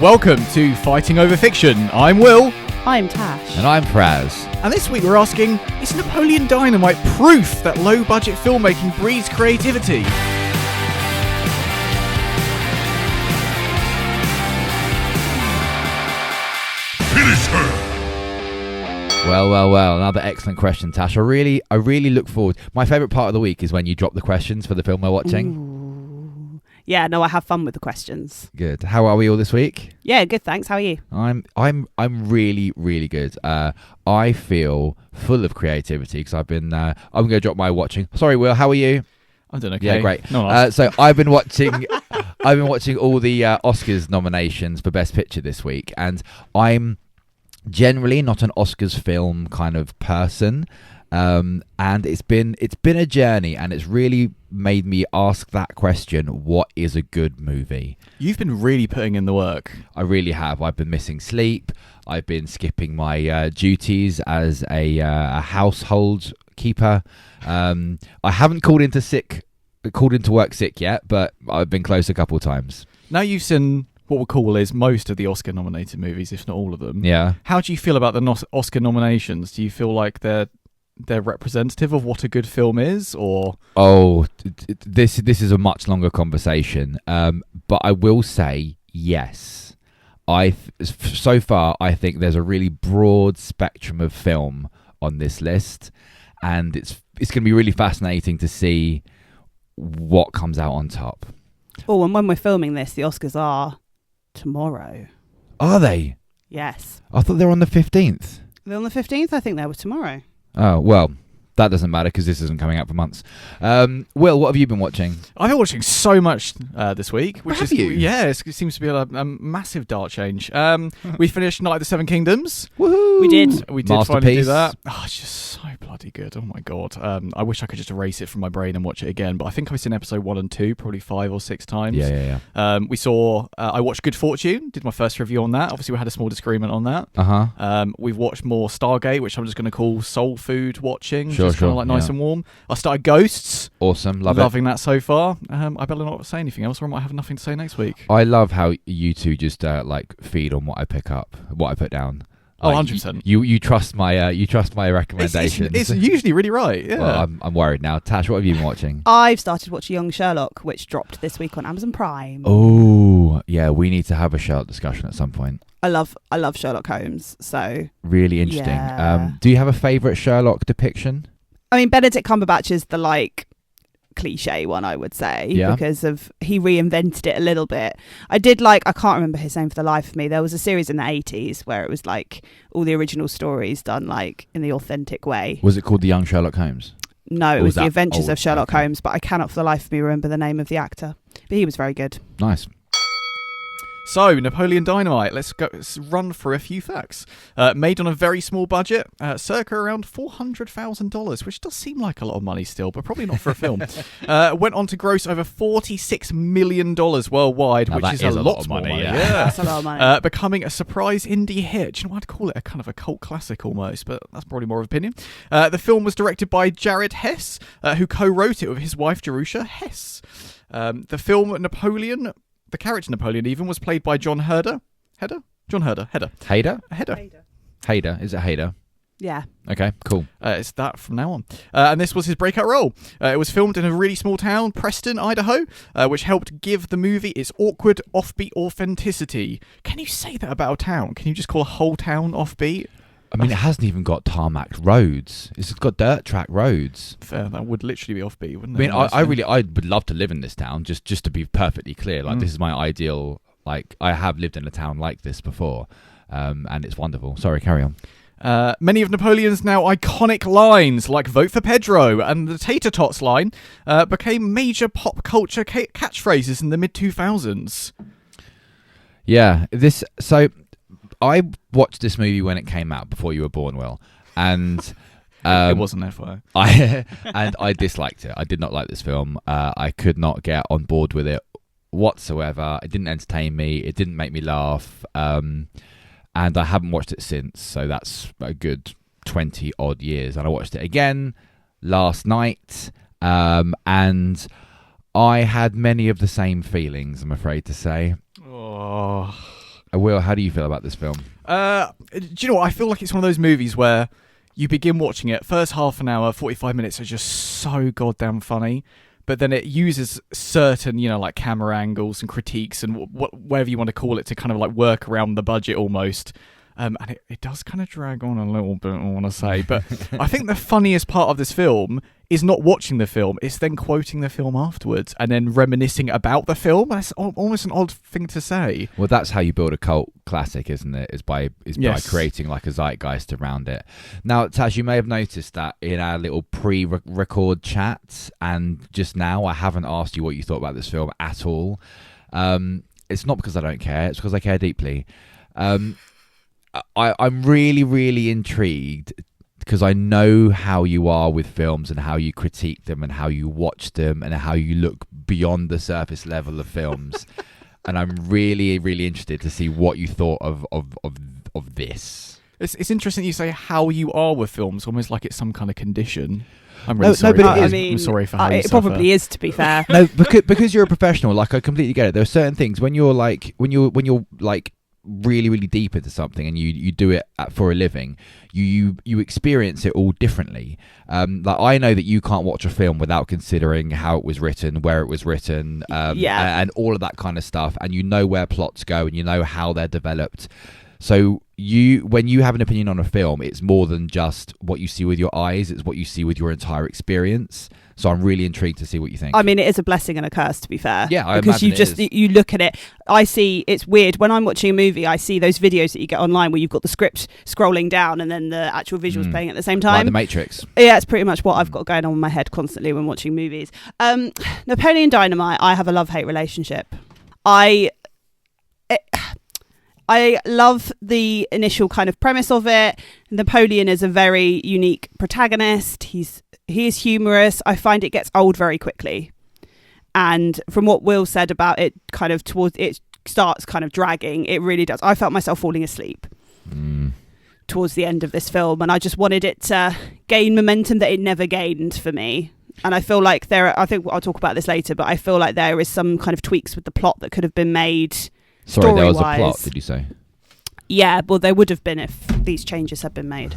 Welcome to Fighting Over Fiction. I'm Will. I'm Tash. And I'm Praz. And this week we're asking, is Napoleon Dynamite proof that low-budget filmmaking breeds creativity? Finish her! Well. Another excellent question, Tash. I really look forward. My favourite part of the week is when you drop the questions for the film we're watching. Ooh. Yeah, no, I have fun with the questions. Good. How are we all this week? Yeah, good, thanks. How are you? I'm really good. I feel full of creativity because I'm going to drop my watching. Sorry, Will, how are you? I'm doing okay. Yeah, great. No, so I've been watching all the Oscars nominations for Best Picture this week, and I'm generally not an Oscars film kind of person. And it's been a journey, and it's really made me ask that question: what is a good movie? You've been really putting in the work. I really have. I've been missing sleep. I've been skipping my duties as a household keeper. I haven't called into work sick yet, but I've been close a couple of times. Now you've seen what we'll call is most of the Oscar-nominated movies, if not all of them. Yeah. How do you feel about the Oscar nominations? Do you feel like they're representative of what a good film is, or this is a much longer conversation, but I will say yes. So far I think there's a really broad spectrum of film on this list, and it's going to be really fascinating to see what comes out on top. Oh, and when we're filming this, the Oscars are tomorrow. Are they? Yes. I thought they were on the 15th. They're on the 15th? I think they were tomorrow. Oh, well, that doesn't matter because this isn't coming out for months. Will, what have you been watching? I've been watching so much this week. Have you? Yeah, it seems to be a massive dart change. We finished Night of the Seven Kingdoms. Woohoo! We did. We did finally do that. Oh, it's just so bloody good. Oh my god. I wish I could just erase it from my brain and watch it again. But I think I've seen episode 1 and 2 probably 5 or 6 times. Yeah. We saw. I watched Good Fortune. Did my first review on that. Obviously, we had a small disagreement on that. We've watched more Stargate, which I'm just going to call soul food watching. Sure. Kind of like nice and warm. I started Ghosts. Awesome. Loving that so far. I better not say anything else, or I might have nothing to say next week. I love how you two just feed on what I pick up, what I put down. Oh, 100%. You trust my recommendations. It's usually really right. Yeah. Well, I'm worried now. Tash, what have you been watching? I've started watching Young Sherlock, which dropped this week on Amazon Prime. Oh, yeah. We need to have a Sherlock discussion at some point. I love Sherlock Holmes. So really interesting. Yeah. Do you have a favourite Sherlock depiction? I mean, Benedict Cumberbatch is the cliche one, I would say, because of he reinvented it a little bit. I can't remember his name for the life of me. There was a series in the 80s where it was all the original stories done in the authentic way. Was it called The Young Sherlock Holmes? No, it was The Adventures of Sherlock Holmes, but I cannot for the life of me remember the name of the actor. But he was very good. Nice. So, Napoleon Dynamite, let's run through a few facts. Made on a very small budget, circa around $400,000, which does seem like a lot of money still, but probably not for a film. Went on to gross over $46 million worldwide, which is a lot of money. Yeah. That's a lot of money. Becoming a surprise indie hit. Do you know what I'd call it? A kind of a cult classic almost, but that's probably more of an opinion. The film was directed by Jared Hess, who co-wrote it with his wife, Jerusha Hess. The film Napoleon... The character Napoleon even was played by John Herder. Hader? Is it Hader? Yeah. Okay, cool. It's that from now on. And this was his breakout role. It was filmed in a really small town, Preston, Idaho, which helped give the movie its awkward, offbeat authenticity. Can you say that about a town? Can you just call a whole town offbeat? I mean, it hasn't even got tarmac roads. It's got dirt track roads. Fair, that would literally be offbeat, wouldn't it? I mean, I would love to live in this town, just to be perfectly clear. This is my ideal, I have lived in a town like this before, and it's wonderful. Sorry, carry on. Many of Napoleon's now iconic lines, like "Vote for Pedro" and the "Tater Tots" line, became major pop culture catchphrases in the mid-2000s. Yeah, I watched this movie when it came out before you were born, Will, and it wasn't FYI. I disliked it. I did not like this film. I could not get on board with it whatsoever. It didn't entertain me. It didn't make me laugh, and I haven't watched it since. So that's a good 20 odd years. And I watched it again last night, and I had many of the same feelings, I'm afraid to say. Oh. Will, how do you feel about this film? Do you know what? I feel like it's one of those movies where you begin watching it, first half an hour, 45 minutes are just so goddamn funny, but then it uses certain, like camera angles and critiques and whatever you want to call it to kind of like work around the budget almost. And it does kind of drag on a little bit, I want to say. But I think the funniest part of this film is not watching the film. It's then quoting the film afterwards and then reminiscing about the film. That's almost an odd thing to say. Well, that's how you build a cult classic, isn't it? Is by creating like a zeitgeist around it. Now, Taz, you may have noticed that in our little pre-record chat and just now, I haven't asked you what you thought about this film at all. It's not because I don't care. It's because I care deeply. I'm really, really intrigued because I know how you are with films and how you critique them and how you watch them and how you look beyond the surface level of films. And I'm really, really interested to see what you thought of this. It's interesting you say how you are with films, almost like it's some kind of condition. I'm really sorry. I'm sorry for how you suffer. It probably is, to be fair. No, because you're a professional. Like, I completely get it. There are certain things when you're really, really deep into something and you do it for a living, you experience it all differently. Like, I know that you can't watch a film without considering how it was written, where it was written, and all of that kind of stuff, and you know where plots go and you know how they're developed. So when you have an opinion on a film, it's more than just what you see with your eyes, it's what you see with your entire experience. So I'm really intrigued to see what you think. I mean, it is a blessing and a curse, to be fair. Yeah, I because imagine you look at it. I see, it's weird when I'm watching a movie. I see those videos that you get online where you've got the script scrolling down and then the actual visuals playing at the same time. Like The Matrix. Yeah, it's pretty much what I've got going on in my head constantly when watching movies. Napoleon Dynamite, I have a love-hate relationship. I love the initial kind of premise of it. Napoleon is a very unique protagonist. He is humorous. I find it gets old very quickly. And from what Will said about it, kind of towards it starts kind of dragging. It really does. I felt myself falling asleep towards the end of this film, and I just wanted it to gain momentum that it never gained for me. And I feel like I think I'll talk about this later, but I feel like there is some kind of tweaks with the plot that could have been made. Sorry, there was a plot, did you say? Yeah, well, there would have been if these changes had been made.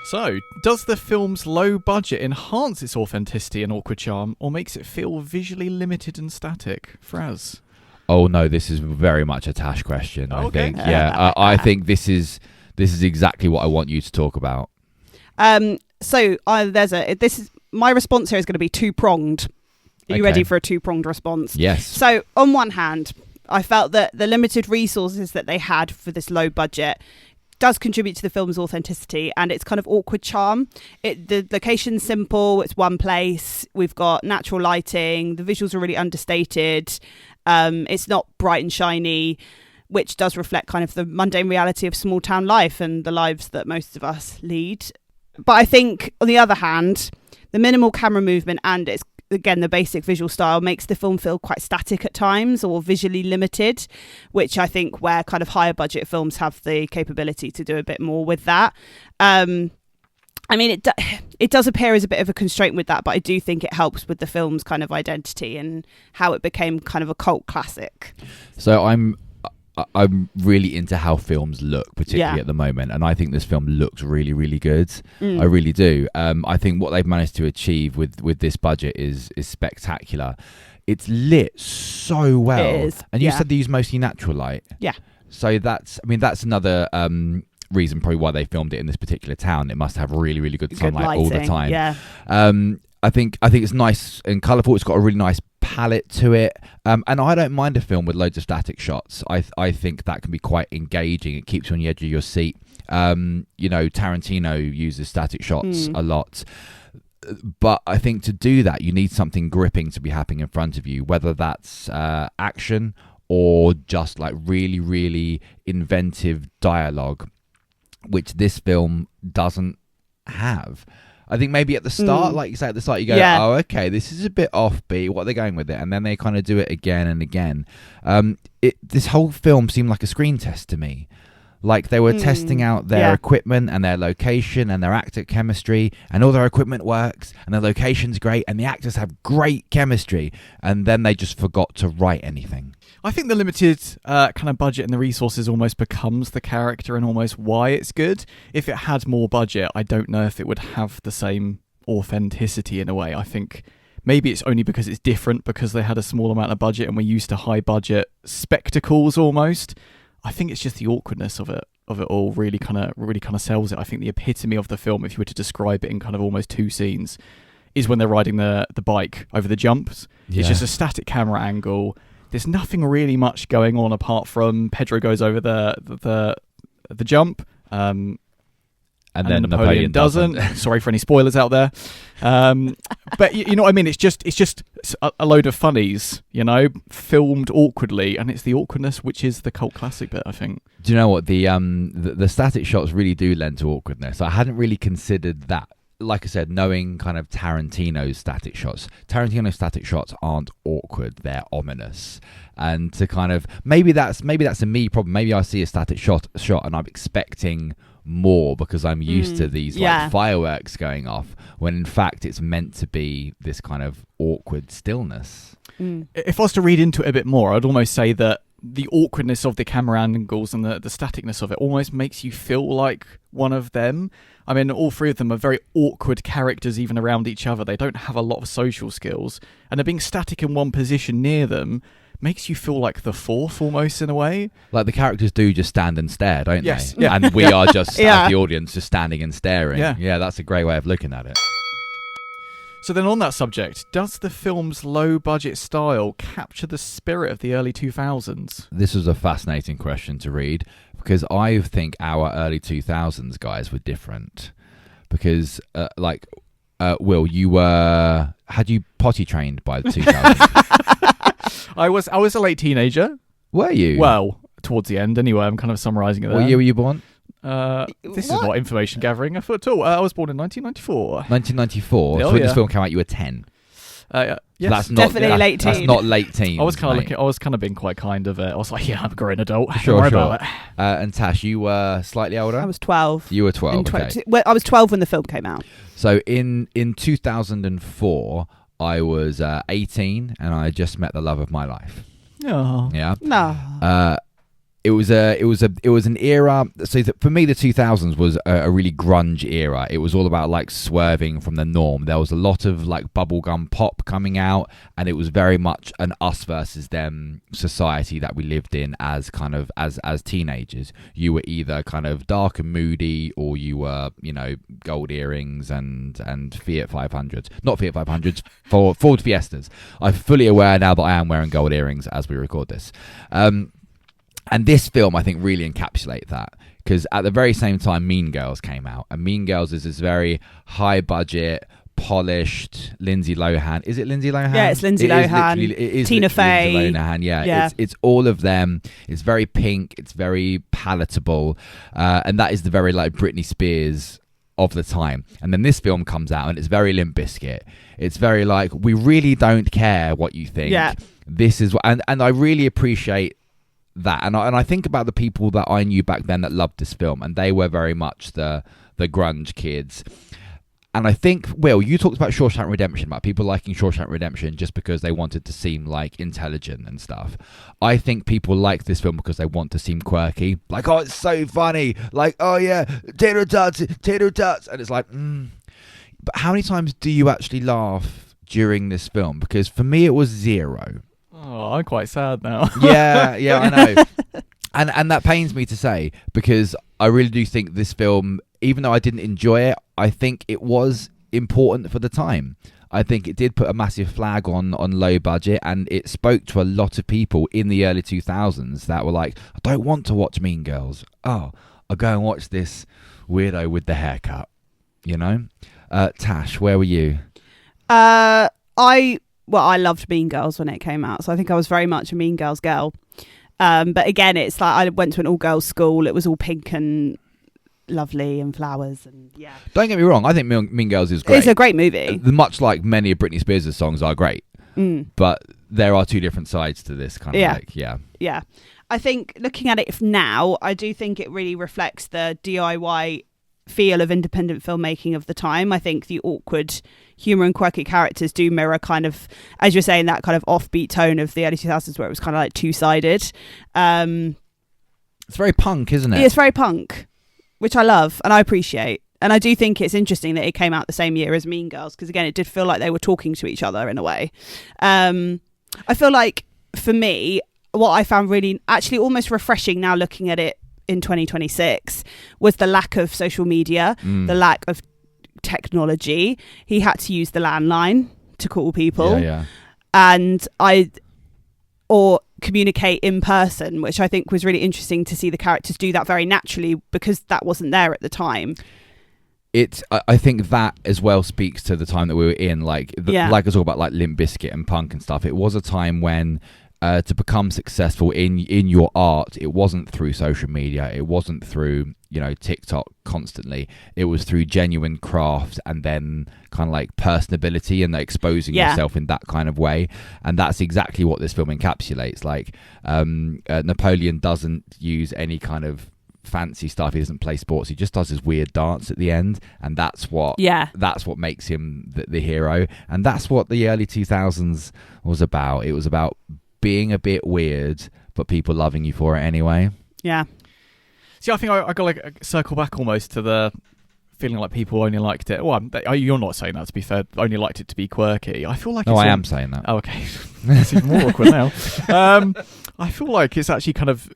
So, does the film's low budget enhance its authenticity and awkward charm, or makes it feel visually limited and static? Fraz? Oh no, this is very much a Tash question. I think. Yeah, I think this is exactly what I want you to talk about. So my response here is going to be two-pronged. Are you ready for a two-pronged response? Yes. So, on one hand, I felt that the limited resources that they had for this low budget does contribute to the film's authenticity and its kind of awkward charm. The location's simple, it's one place, we've got natural lighting, the visuals are really understated, it's not bright and shiny, which does reflect kind of the mundane reality of small town life and the lives that most of us lead. But I think, on the other hand, the minimal camera movement and its, again, the basic visual style makes the film feel quite static at times or visually limited, which I think where kind of higher budget films have the capability to do a bit more with that. I mean, it does appear as a bit of a constraint with that, but I do think it helps with the film's kind of identity and how it became kind of a cult classic. So I'm really into how films look, particularly at the moment, and I think this film looks really, really good. I really do. I think what they've managed to achieve with this budget is spectacular. It's lit so well. It is. And you said they use mostly natural light. Yeah. So that's another reason probably why they filmed it in this particular town. It must have really, really good sunlight all the time. Yeah. I think it's nice and colourful. It's got a really nice palette to it, and I don't mind a film with loads of static shots. I think that can be quite engaging. It keeps you on the edge of your seat. Tarantino uses static shots a lot, but I think to do that you need something gripping to be happening in front of you, whether that's action or just like really, really inventive dialogue, which this film doesn't have. I think maybe at the start, like you say, at the start, you go, oh, okay, this is a bit offbeat. What are they going with it? And then they kind of do it again and again. This whole film seemed like a screen test to me. Like they were testing out their equipment and their location and their actor chemistry, and all their equipment works and their location's great and the actors have great chemistry, and then they just forgot to write anything. I think the limited kind of budget and the resources almost becomes the character and almost why it's good. If it had more budget, I don't know if it would have the same authenticity in a way. I think maybe it's only because it's different because they had a small amount of budget and we're used to high budget spectacles almost. I think it's just the awkwardness of it all really kind of sells it. I think the epitome of the film, if you were to describe it in kind of almost two scenes, is when they're riding the bike over the jumps. Yeah. It's just a static camera angle. There's nothing really much going on apart from Pedro goes over the jump, and then Napoleon doesn't. Sorry for any spoilers out there, but you know what I mean. It's just a load of funnies, filmed awkwardly, and it's the awkwardness which is the cult classic bit, I think. Do you know what the static shots really do lend to awkwardness? I hadn't really considered that. Like I said, knowing kind of Tarantino's static shots aren't awkward, they're ominous. And to kind of maybe that's a me problem. Maybe I see a static shot and I'm expecting more because I'm used to these like fireworks going off, when in fact it's meant to be this kind of awkward stillness. If I was to read into it a bit more, I'd almost say that the awkwardness of the camera angles and the staticness of it almost makes you feel like one of them. I mean, all three of them are very awkward characters even around each other. They don't have a lot of social skills, and they're being static in one position near them makes you feel like the fourth almost in a way. Like the characters do just stand and stare, don't they? Yeah. And we are just, as the audience, just standing and staring. Yeah, that's a great way of looking at it. So then on that subject, does the film's low-budget style capture the spirit of the early 2000s? This was a fascinating question to read, because I think our early 2000s guys were different. Because, Will, had you potty trained by the 2000s? I was a late teenager. Were you? Well, towards the end anyway. I'm kind of summarising it there. What year were you born? This is not information gathering at all. I was born in 1994. 1994? So when this film came out, you were 10? Yes. That's definitely late teen. That's not late teen. I was kind of being quite kind of it. I was like, yeah, I'm a grown adult. Sure, Don't worry about it. And Tash, you were slightly older? I was 12. You were 12, okay. Well, I was 12 when the film came out. So in 2004, I was 18 and I just met the love of my life. Oh. Yeah. No. It was an era. So for me, the 2000s was a really grunge era. It was all about like swerving from the norm. There was a lot of like bubblegum pop coming out, and it was very much an us versus them society that we lived in as kind of as teenagers. You were either kind of dark and moody, or you were gold earrings and Fiat 500s, not Fiat 500s, for Ford Fiestas. I'm fully aware now that I am wearing gold earrings as we record this. And this film, I think, really encapsulates that, because at the very same time, Mean Girls came out, and Mean Girls is this very high-budget, polished Lindsay Lohan. Is it Lindsay Lohan? Yeah, it's Lindsay Lohan. It is Tina Fey. Lindsay Lohan, yeah. It's all of them. It's very pink. It's very palatable, and that is the very like Britney Spears of the time. And then this film comes out, and it's very Limp Bizkit. It's very like, we really don't care what you think. Yeah. This is what, and I really appreciate that, and I think about the people that I knew back then that loved this film, and they were very much the grunge kids. And I think, Will, you talked about Shawshank Redemption, about people liking Shawshank Redemption just because they wanted to seem like intelligent and stuff. I think people like this film because they want to seem quirky, like, oh, it's so funny, like, oh yeah, tater tots, and it's like, But how many times do you actually laugh during this film? Because for me, it was 0. Oh, I'm quite sad now. Yeah, I know. And that pains me to say, because I really do think this film, even though I didn't enjoy it, I think it was important for the time. I think it did put a massive flag on low budget, and it spoke to a lot of people in the early 2000s that were like, I don't want to watch Mean Girls. Oh, I'll go and watch this weirdo with the haircut, Tash, where were you? I loved Mean Girls when it came out, so I think I was very much a Mean Girls girl. But again, it's like I went to an all-girls school. It was all pink and lovely and flowers, and yeah. Don't get me wrong, I think Mean Girls is great. It's a great movie. Much like many of Britney Spears' songs are great. But there are two different sides to this kind of Yeah. I think looking at it now, I do think it really reflects the DIY feel of independent filmmaking of the time. I think the awkward humour and quirky characters do mirror kind of, as you're saying, that kind of offbeat tone of the early 2000s where it was kind of like two-sided. It's very punk, isn't it? It's very punk, which I love and I appreciate. And I do think it's interesting that it came out the same year as Mean Girls, because again, it did feel like they were talking to each other in a way. I feel like, for me, what I found really actually almost refreshing now looking at it in 2026 was the lack of social media, the lack of technology. He had to use the landline to call people, and or communicate in person, which I think was really interesting to see the characters do that very naturally, because that wasn't there at the time. I think that as well speaks to the time that we were in, like I talk about like Limp Bizkit and punk and stuff. It was a time when to become successful in your art, it wasn't through social media, it wasn't through TikTok constantly. It was through genuine craft and then kind of like personability and exposing yourself in that kind of way. And that's exactly what this film encapsulates. Like Napoleon doesn't use any kind of fancy stuff. He doesn't play sports. He just does his weird dance at the end, and that's what makes him the hero. And that's what the early 2000s was about. It was about being a bit weird, but people loving you for it anyway. Yeah. See, I think I got like circle back almost to the feeling like people only liked it. Well, you're not saying that, to be fair. Only liked it to be quirky. I feel like. No, I am saying that. Oh, okay. It's even more awkward now. I feel like it's actually kind of,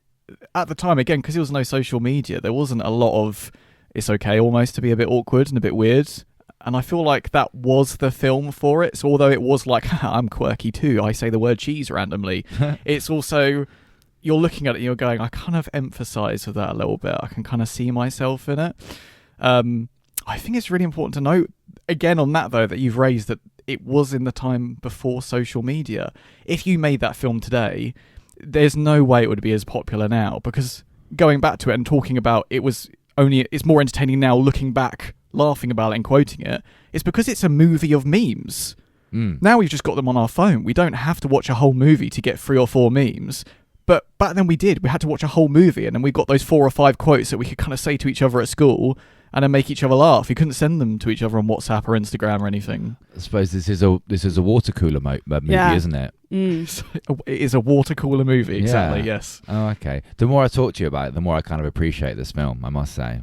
at the time, again, because there was no social media, there wasn't a lot of, it's okay almost to be a bit awkward and a bit weird. And I feel like that was the film for it. So although it was like, I'm quirky too, I say the word cheese randomly, it's also, you're looking at it and you're going, I kind of empathise with that a little bit. I can kind of see myself in it. I think it's really important to note, again on that though, that you've raised that it was in the time before social media. If you made that film today, there's no way it would be as popular now, because going back to it and talking about it's more entertaining now looking back, laughing about it and quoting it. It's because it's a movie of memes. Now we've just got them on our phone. We don't have to watch a whole movie to get 3 or 4 memes. But back then we did. We had to watch a whole movie, and then we got those 4 or 5 quotes that we could kind of say to each other at school and then make each other laugh. You couldn't send them to each other on WhatsApp or Instagram or anything. I suppose this is a water cooler movie, isn't it? It is a water cooler movie, exactly, yes. Oh, okay. The more I talk to you about it, the more I kind of appreciate this film, I must say.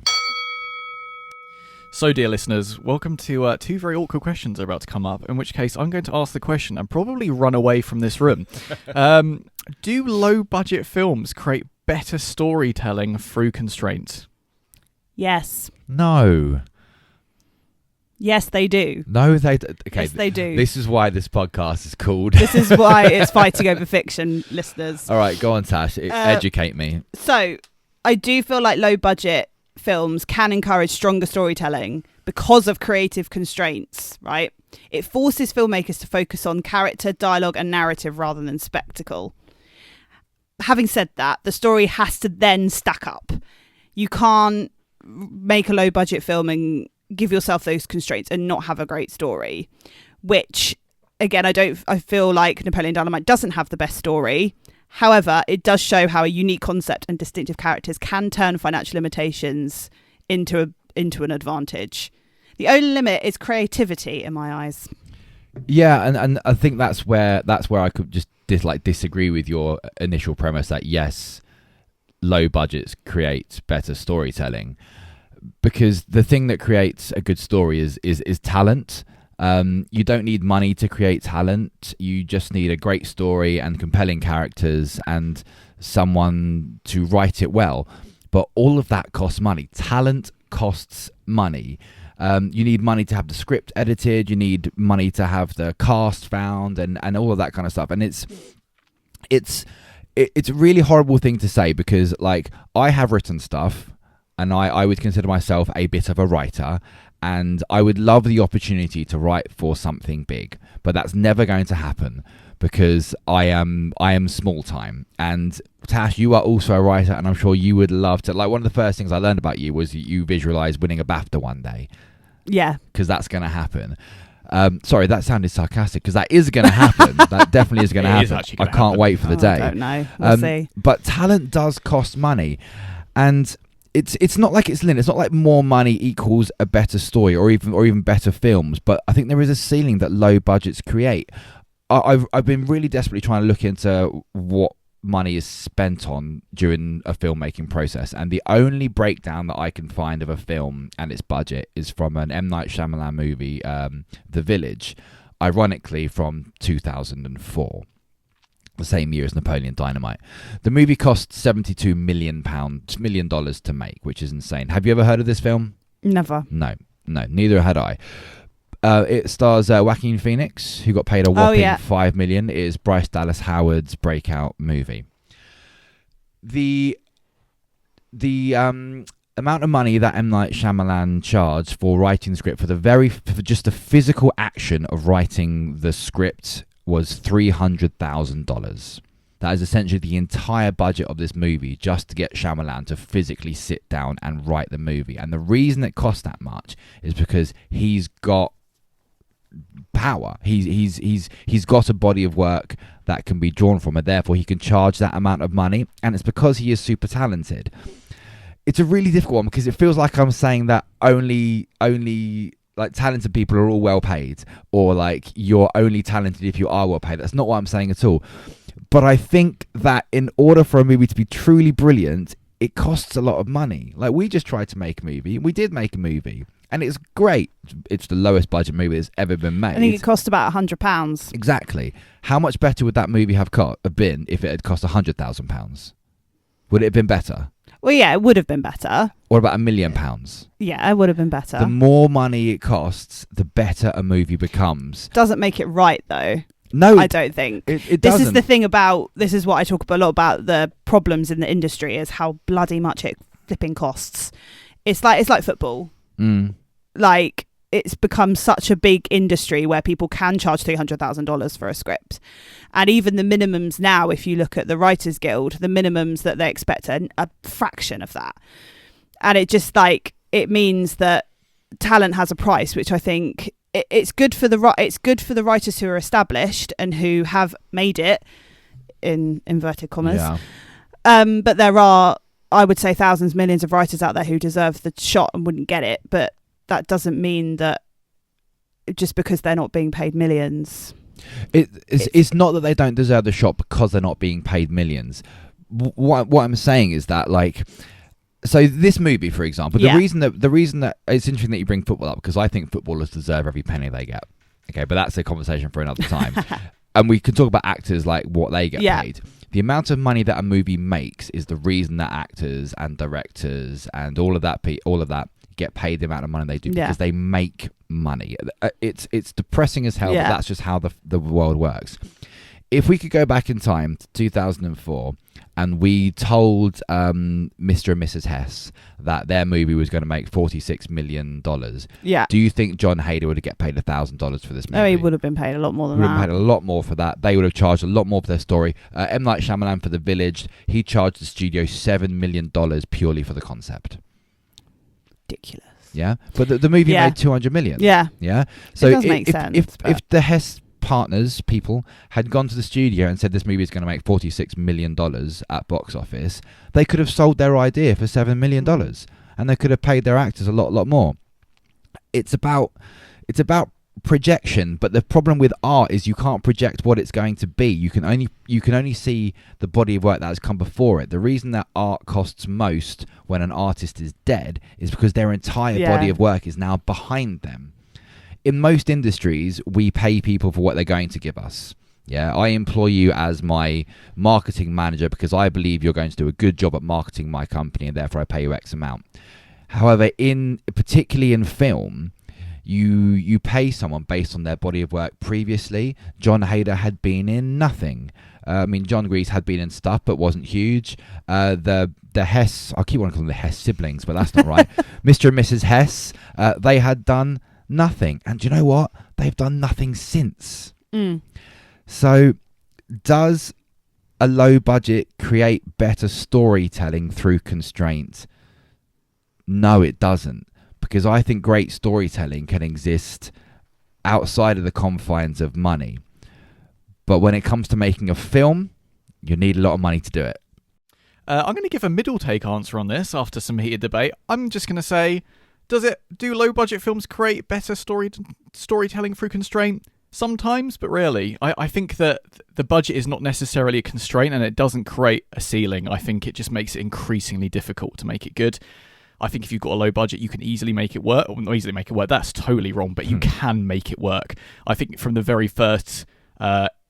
So, dear listeners, welcome to 2 very awkward questions are about to come up, in which case I'm going to ask the question and probably run away from this room. Do low-budget films create better storytelling through constraint? Yes. No. Yes, they do. No, they okay. Yes, they do. This is why this podcast is called. This is why it's Fighting Over Fiction, listeners. All right, go on, Tash. Educate me. So, I do feel like low-budget films can encourage stronger storytelling because of creative constraints, right? It forces filmmakers to focus on character, dialogue, and narrative rather than spectacle. Having said that, the story has to then stack up. You can't make a low-budget film and give yourself those constraints and not have a great story, which, again, I feel like Napoleon Dynamite doesn't have the best story. However, it does show how a unique concept and distinctive characters can turn financial limitations into an advantage. The only limit is creativity, in my eyes. Yeah, and I think that's where I could just disagree with your initial premise that yes, low budgets create better storytelling, because the thing that creates a good story is talent. You don't need money to create talent. You just need a great story and compelling characters and someone to write it well. But all of that costs money. Talent costs money. You need money to have the script edited. You need money to have the cast found and all of that kind of stuff. And it's a really horrible thing to say, because like I have written stuff and I would consider myself a bit of a writer. And I would love the opportunity to write for something big, but that's never going to happen because I am small time. And Tash, you are also a writer, and I'm sure you would love to. Like, one of the first things I learned about you was you visualize winning a BAFTA one day. Yeah, because that's going to happen. Sorry, that sounded sarcastic, because that is going to happen. That definitely is going to happen. I can't wait for the day. I don't know. We'll see. But talent does cost money, and it's not like it's linear. It's not like more money equals a better story or even better films. But I think there is a ceiling that low budgets create. I've been really desperately trying to look into what money is spent on during a filmmaking process, and the only breakdown that I can find of a film and its budget is from an M. Night Shyamalan movie, The Village, ironically from 2004, the same year as Napoleon Dynamite. The movie cost $72 million to make, which is insane. Have you ever heard of this film? Never. No, neither had I. It stars Joaquin Phoenix, who got paid a whopping $5 million. It is Bryce Dallas Howard's breakout movie. The amount of money that M. Night Shyamalan charged for writing the script for just the physical action of writing the script was $300,000. That is essentially the entire budget of this movie just to get Shyamalan to physically sit down and write the movie. And the reason it cost that much is because he's got power. He's got a body of work that can be drawn from, and therefore he can charge that amount of money. And it's because he is super talented. It's a really difficult one because it feels like I'm saying that only like talented people are all well paid, or like you're only talented if you are well paid. That's not what I'm saying at all. But I think that in order for a movie to be truly brilliant, it costs a lot of money. Like, we just tried to make a movie. We did make a movie, and it's great. It's the lowest budget movie that's ever been made. I think it cost about £100. Exactly. How much better would that movie have been if it had cost £100,000? Would it have been better? Well, yeah, it would have been better. Or about £1 million? Yeah, it would have been better. The more money it costs, the better a movie becomes. Doesn't make it right, though. No, I don't think. It this doesn't. is the thing about, this is what I talk a lot about the problems in the industry, is how bloody much it flipping costs. It's like football. Like, it's become such a big industry where people can charge $300,000 for a script. And even the minimums now, if you look at the Writers Guild, the minimums that they expect are a fraction of that. And it just it means that talent has a price, which I think it's good for the writers who are established and who have made it, in inverted commas. Yeah. But there are, I would say, thousands, millions of writers out there who deserve the shot and wouldn't get it. But that doesn't mean that just because they're not being paid millions. It's not that they don't deserve the shot because they're not being paid millions. What I'm saying is that, like, so this movie, for example, the reason that it's interesting that you bring football up, because I think footballers deserve every penny they get. Okay, but that's a conversation for another time. And we can talk about actors, like what they get paid. The amount of money that a movie makes is the reason that actors and directors and all of that get paid the amount of money they do, because they make money. It's depressing as hell, but that's just how the world works. If we could go back in time to 2004 and we told Mr. and Mrs. Hess that their movie was going to make $46 million, do you think John Hader would have get paid $1,000 for this movie? No, he would have been paid a lot more than that. Would have paid a lot more for that. They would have charged a lot more for their story. M. Night Shyamalan for The Village, he charged the studio $7 million purely for the concept. Ridiculous. Yeah, but the movie made $200 million. Yeah. So it does make sense. If the Hess partners, people, had gone to the studio and said this movie is going to make $46 million at box office, they could have sold their idea for $7 million, and they could have paid their actors a lot more. It's about projection, but the problem with art is you can't project what it's going to be. You can only see the body of work that has come before it. The reason that art costs most when an artist is dead is because their entire body of work is now behind them. In most industries, we pay people for what they're going to give us. Yeah, I employ you as my marketing manager because I believe you're going to do a good job at marketing my company, and therefore I pay you X amount. However, particularly in film, you pay someone based on their body of work previously. John Hader had been in nothing. John Grease had been in stuff but wasn't huge. The Hess, I keep wanting to call them the Hess siblings, but that's not right. Mr. and Mrs. Hess, they had done nothing. And do you know what? They've done nothing since. So does a low budget create better storytelling through constraint? No, it doesn't. Because I think great storytelling can exist outside of the confines of money. But when it comes to making a film, you need a lot of money to do it. I'm going to give a middle take answer on this after some heated debate. I'm just going to say, do low budget films create better storytelling through constraint? Sometimes, but rarely. I think that the budget is not necessarily a constraint, and it doesn't create a ceiling. I think it just makes it increasingly difficult to make it good. I think if you've got a low budget, you can easily make it work. Or not easily make it work, that's totally wrong, but you can make it work. I think from the very first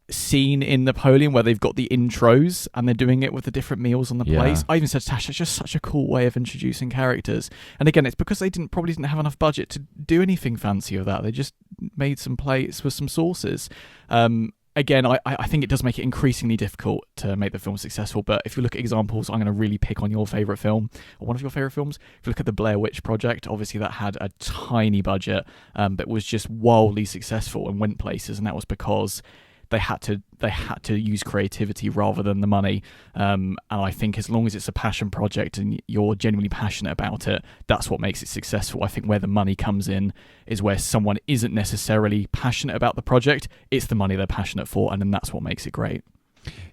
scene in Napoleon where they've got the intros and they're doing it with the different meals on the plates. I even said to Tash, it's just such a cool way of introducing characters. And again, it's because they probably didn't have enough budget to do anything fancy with that. They just made some plates with some sauces. Again, I think it does make it increasingly difficult to make the film successful. But if you look at examples, I'm going to really pick on your favourite film, or one of your favourite films. If you look at the Blair Witch Project, obviously that had a tiny budget, but was just wildly successful and went places. And that was because they had to use creativity rather than the money. And I think as long as it's a passion project and you're genuinely passionate about it, that's what makes it successful. I think where the money comes in is where someone isn't necessarily passionate about the project. It's the money they're passionate for, and then that's what makes it great.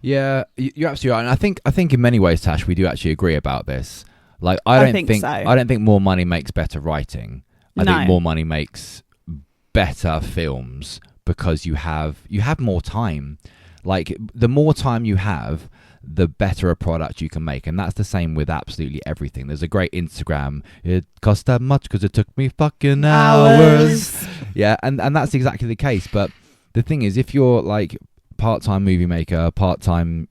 Yeah, you're absolutely right. And I think in many ways, Tash, we do actually agree about this. Like, I don't think more money makes better writing. I think more money makes better films, because you have more time. Like, the more time you have, the better a product you can make. And that's the same with absolutely everything. There's a great Instagram, it cost that much because it took me fucking hours. Yeah, and that's exactly the case. But the thing is, if you're like part-time movie maker, part-time,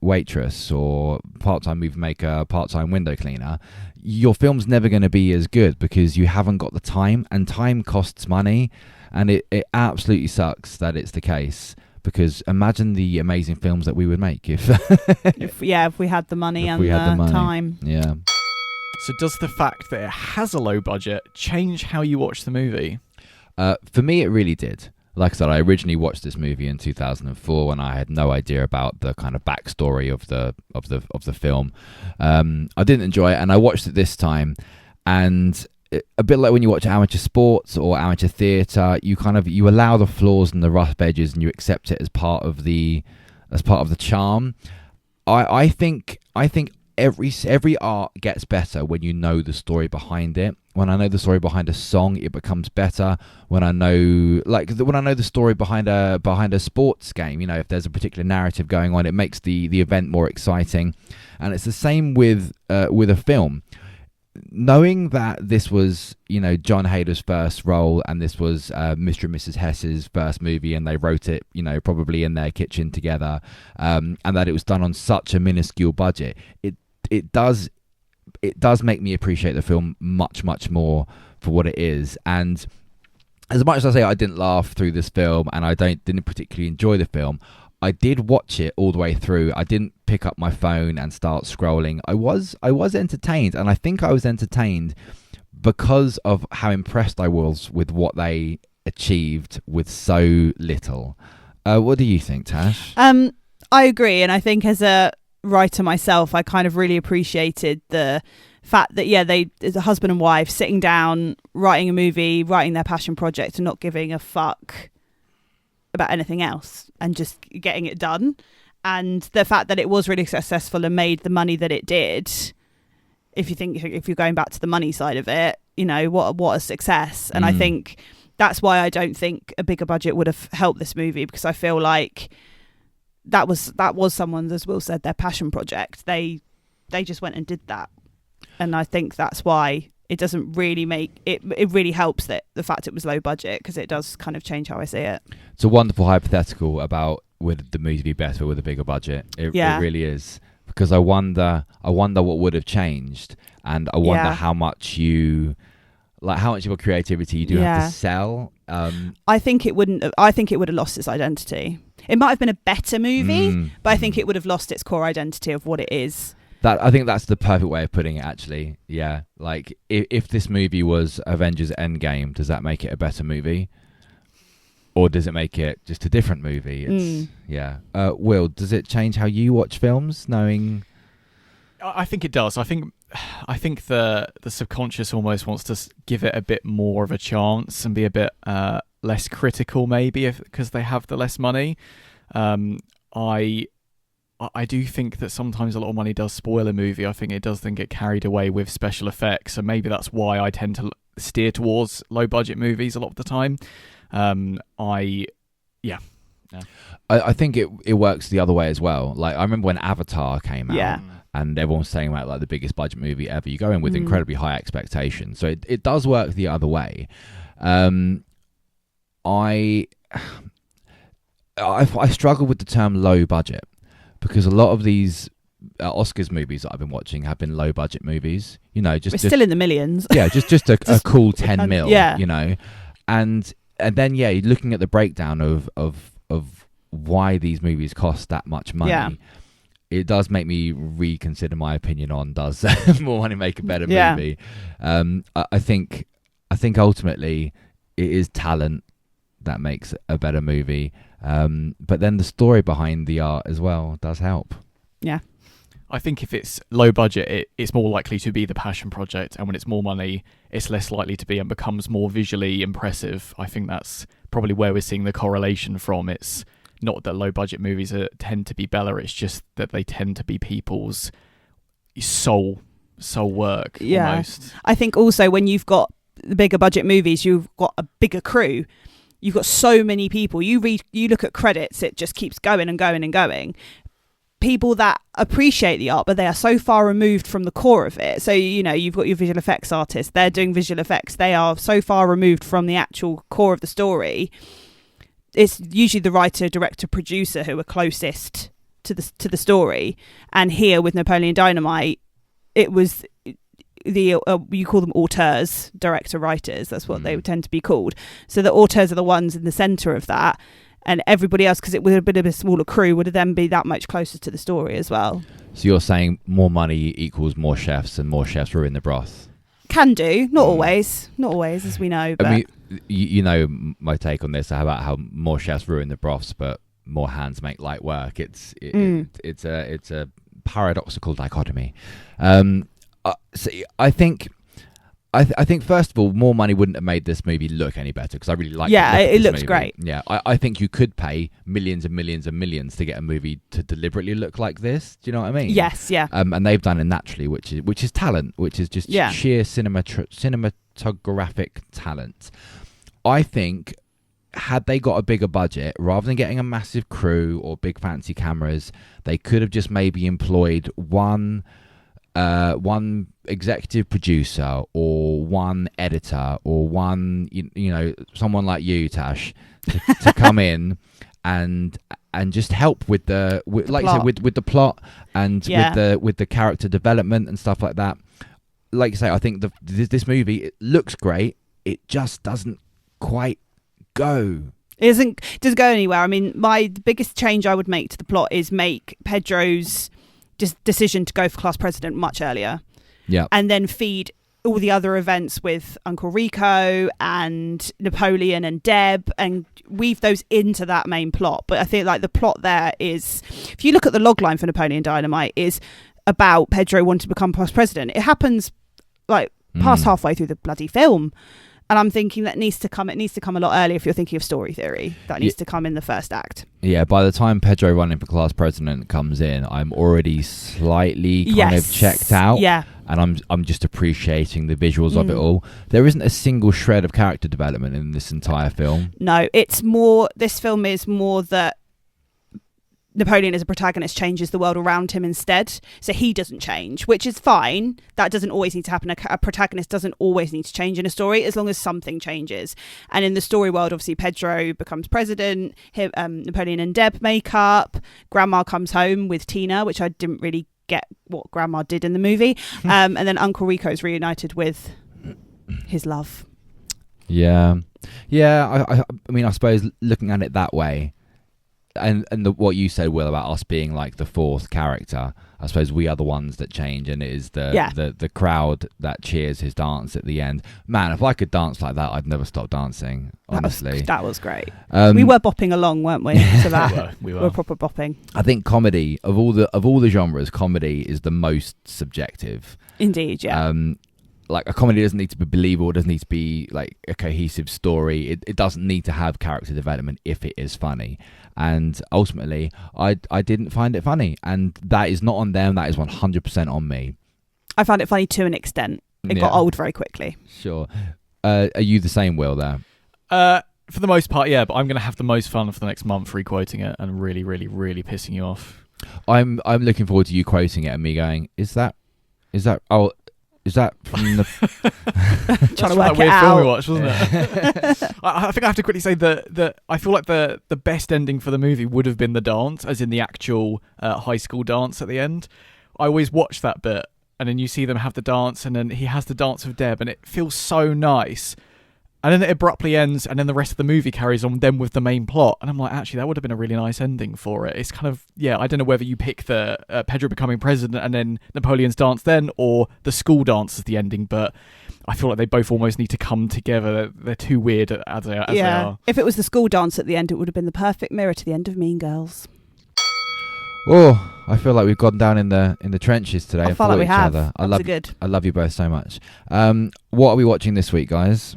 waitress, or part-time movie maker, part-time window cleaner, your film's never going to be as good because you haven't got the time, and time costs money. And it absolutely sucks that it's the case, because imagine the amazing films that we would make if we had the money and the time. Yeah. So does the fact that it has a low budget change how you watch the movie? For me, it really did. Like I said, I originally watched this movie in 2004 when I had no idea about the kind of backstory of the film. I didn't enjoy it, and I watched it this time, and a bit like when you watch amateur sports or amateur theatre, you allow the flaws and the rough edges, and you accept it as part of the charm. I think every art gets better when you know the story behind it. When I know the story behind a song, it becomes better. When I know the story behind a sports game, if there's a particular narrative going on, it makes the event more exciting. And it's the same with a film. Knowing that this was, John Hader's first role, and this was Mr. and Mrs. Hess's first movie, and they wrote it, probably in their kitchen together, and that it was done on such a minuscule budget, it does make me appreciate the film much, much more for what it is. And as much as I say I didn't laugh through this film, and I didn't particularly enjoy the film, I did watch it all the way through. I didn't pick up my phone and start scrolling. I was entertained, and I think I was entertained because of how impressed I was with what they achieved with so little. What do you think, Tash? I agree, and I think as a writer myself, I kind of really appreciated the fact that they, as a husband and wife, sitting down, writing a movie, writing their passion project, and not giving a fuck about anything else, and just getting it done. And the fact that it was really successful and made the money that it did, if you're going back to the money side of it, what a success. And I think that's why I don't think a bigger budget would have helped this movie, because I feel like that was someone's, as Will said, their passion project. They just went and did that. And I think that's why it doesn't really make it. It really helps that the fact it was low budget, because it does kind of change how I see it. It's a wonderful hypothetical about would the movie be better with a bigger budget. It really is, because I wonder what would have changed, and I wonder how much of your creativity you do have to sell. I think it wouldn't. I think it would have lost its identity. It might have been a better movie, but I think it would have lost its core identity of what it is. I think that's the perfect way of putting it, actually. Yeah, like if this movie was Avengers Endgame, does that make it a better movie? Or does it make it just a different movie? It's Will, does it change how you watch films, knowing? I think it does. I think the subconscious almost wants to give it a bit more of a chance and be a bit less critical, maybe, because they have the less money. I do think that sometimes a lot of money does spoil a movie. I think it does then get carried away with special effects, and maybe that's why I tend to steer towards low budget movies a lot of the time. I think it works the other way as well. Like, I remember when Avatar came out, and everyone was saying about like the biggest budget movie ever. You go in with incredibly high expectations, so it does work the other way. I struggle with the term low budget, because a lot of these Oscars movies that I've been watching have been low budget movies. You know, just still in the millions. Yeah, just a cool 10 mil. Yeah. You know, and then you're looking at the breakdown of why these movies cost that much money. Yeah. It does make me reconsider my opinion on does more money make a better movie. I think ultimately it is talent that makes a better movie. But then the story behind the art as well does help. Yeah. I think if it's low budget, it's more likely to be the passion project, and when it's more money, it's less likely to be and becomes more visually impressive. I think that's probably where we're seeing the correlation from. It's not that low budget movies tend to be better, it's just that they tend to be people's soul work almost. I think also when you've got the bigger budget movies, you've got a bigger crew. You've got so many people. You look at credits, it just keeps going and going and going. People that appreciate the art, but they are so far removed from the core of it. So, you know, you've got your visual effects artists. They're doing visual effects. They are so far removed from the actual core of the story. It's usually the writer, director, producer who are closest to the story. And here with Napoleon Dynamite, it was the you call them auteurs, director writers. That's what they would tend to be called. So the auteurs are the ones in the centre of that. And everybody else, because it was a bit of a smaller crew, would then be that much closer to the story as well. So you're saying more money equals more chefs, and more chefs ruin the broth? Can do, not always, as we know. But I mean, you know my take on this about how more chefs ruin the broths, but more hands make light work. It's a paradoxical dichotomy. So I think first of all, more money wouldn't have made this movie look any better, because I really like. Yeah, it looks movie. great. Yeah, I think you could pay millions and millions and millions to get a movie to deliberately look like this. Do you know what I mean? Yes, yeah. And they've done it naturally, which is talent, which is just sheer cinematographic talent. I think had they got a bigger budget, rather than getting a massive crew or big fancy cameras, they could have just maybe employed one executive producer or one editor or one you know someone like you, Tash, to come in and just help with the you said with the plot and with the character development and stuff like that. Like you say, I think this movie, it looks great, it just doesn't quite go. It doesn't go anywhere. I mean, the biggest change I would make to the plot is make Pedro's decision to go for class president much earlier. Yeah. And then feed all the other events with Uncle Rico and Napoleon and Deb, and weave those into that main plot. But I think like the plot there is, if you look at the logline for Napoleon Dynamite, is about Pedro wanting to become class president. It happens like past halfway through the bloody film. And I'm thinking that needs to come a lot earlier if you're thinking of story theory. That needs to come in the first act. Yeah, by the time Pedro running for class president comes in, I'm already slightly kind of checked out. Yeah. And I'm just appreciating the visuals of it all. There isn't a single shred of character development in this entire film. No, this film is more that Napoleon as a protagonist changes the world around him instead. So he doesn't change, which is fine. That doesn't always need to happen. A protagonist doesn't always need to change in a story, as long as something changes. And in the story world, obviously, Pedro becomes president. Napoleon and Deb make up. Grandma comes home with Tina, which I didn't really get what Grandma did in the movie. And then Uncle Rico is reunited with his love. Yeah. I mean, I suppose looking at it that way, and what you said, Will, about us being like the fourth character, I suppose we are the ones that change, and it is the crowd that cheers his dance at the end. Man, if I could dance like that, I'd never stop dancing, honestly. That was great. We were bopping along, weren't we, to that? we were proper bopping. I think comedy, of all the genres, comedy is the most subjective. Indeed, yeah. like a comedy doesn't need to be believable, it doesn't need to be like a cohesive story. It doesn't need to have character development if it is funny. And ultimately, I didn't find it funny, and that is not on them. That is 100% on me. I found it funny to an extent. It got old very quickly. Sure. Are you the same, Will? There. For the most part, yeah. But I'm going to have the most fun for the next month requoting it and really, really, really pissing you off. I'm looking forward to you quoting it and me going, is that from the trying to work that weird it film we out. watched, wasn't it? I think I have to quickly say that I feel like the best ending for the movie would have been the dance, as in the actual high school dance at the end. I always watch that bit, and then you see them have the dance, and then he has the dance with Deb, and it feels so nice. And then it abruptly ends, and then the rest of the movie carries on then with the main plot. And I'm like, actually, that would have been a really nice ending for it. It's kind of, I don't know whether you pick the Pedro becoming president and then Napoleon's dance then, or the school dance as the ending, but I feel like they both almost need to come together. They're too weird as they are. If it was the school dance at the end, it would have been the perfect mirror to the end of Mean Girls. Oh, I feel like we've gone down in the trenches today. I feel like we have. Other. I love you both so much. What are we watching this week, guys?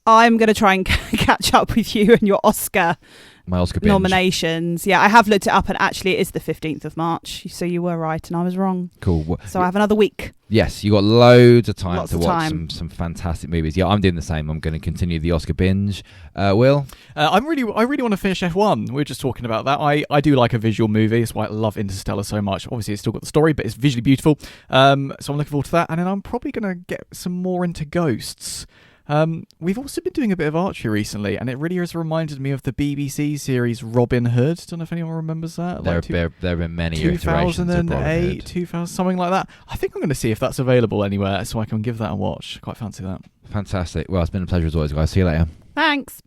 I'm going to try and catch up with you and your My Oscar binge. nominations. Yeah, I have looked it up, and actually it is the 15th of March. So you were right and I was wrong. Cool. So I have another week. Yes, you got loads of time Lots to of watch time. some fantastic movies. Yeah, I'm doing the same. I'm going to continue the Oscar binge. Will? I really want to finish F1. We were just talking about that. I do like a visual movie. That's why I love Interstellar so much. Obviously, it's still got the story, but it's visually beautiful. So I'm looking forward to that. And then I'm probably going to get some more into Ghosts. We've also been doing a bit of archery recently, and it really has reminded me of the BBC series Robin Hood. Don't know if anyone remembers that. There have been many iterations of Robin 2008, Hood. 2000, something like that. I think I'm going to see if that's available anywhere, so I can give that a watch. Quite fancy that. Fantastic. Well, it's been a pleasure as always, guys. See you later. Thanks.